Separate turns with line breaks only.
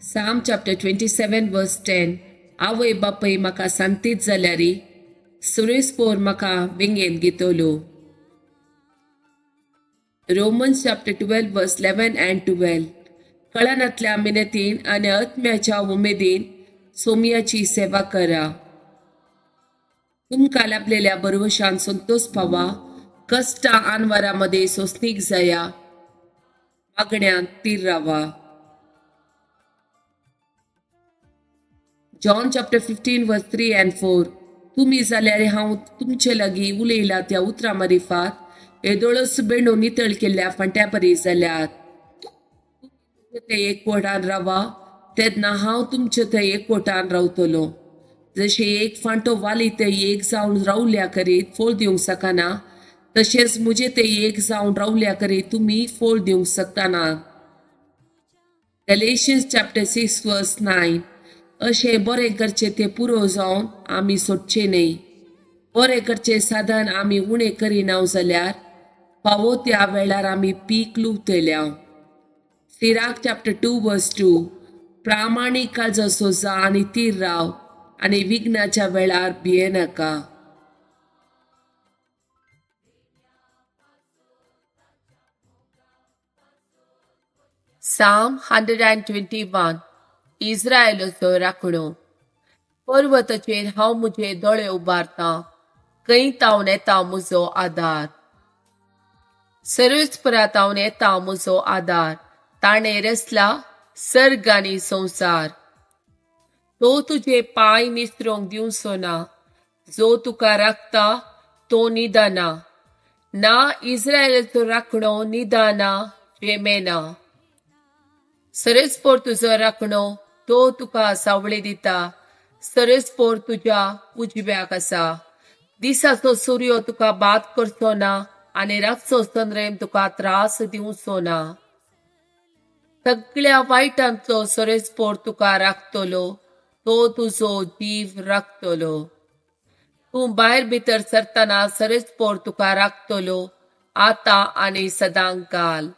Psalm chapter 27 verse 10. आवय बापय म्हाका सांतीत जाल्यारी सुरेस्पोर म्हाका विंगेन घेतलो. Romans chapter 12 verse 11 and 12. कळनातल्या मिनतीन आणि आत्म्याच्या उमेदीन सोमयाची सेवा करा. तुमकां लाभलेल्या भरवशान संतोष पावा. कष्ट आनवारामध्ये सोसणीक जाया. मागण्यात तीर रावा. John chapter 15 verse 3 and 4. तुम्ही जाल्यार हांव तुमचे लागीं उलयला त्या उतरां मारिफात येदोळस बेंडो नितळ केल्ल्या फांट्या परी जाल्यात. ते एकवटान रावा तेन्ना हांव तुमचे थंय एकवटान रावतलो. जशे एक फांटो वाली ते एक जावन रावल्या करीत फोळ दिवंक शकना, तशेंच मुजे ते एक जावन रावल्या करीत तुमी फोळ दिवंक शकना. Galatians chapter 6 verse 9. अशें बरें करचे ते पुरो जावन आमी सोडचे न्ही. बरें करचे साधन आमी उणें करिना जाल्यार फावो त्या वेळार आमी पीक लुवतल्या. सिराक चॅप्टर 2 verse 2. प्रामाणीक काळजाचो जा आनी तीर राव आनी विघ्नाच्या वेळार भियेनाका. Psalm 121. इस्रायेलाचो राखणो. पर्वताचेर हांव मुजे दोळे उबारतां, खंय तावन येता म्हजो आदार. सर्वेस्परांतावन येता म्हजो आदार. ताणें रचला सर्ग आनी संवसार. तो तुजे पांय निसरूंक दिवचो ना. जो तुका राखता तो निदाना. ना इस्रायेलाचो राखणो निदाना जेमेना. सरस्पोर तुजो राखणो तो तुका सावळी दिता. सरस्पोर तुज्या उजव्याक आसा. दिसाचो सूर्य तुका बाद करचो ना आनी रातचो चंद्रेम तुका त्रास दिवचो ना. सगळ्या वायटांचो सरस्पोर तुका राखतलो. तो तुजो जीव राखतलो. तूं भायर भितर सरतना सरस्पोर तुका राखतलो. आतां आनी सदांकाल.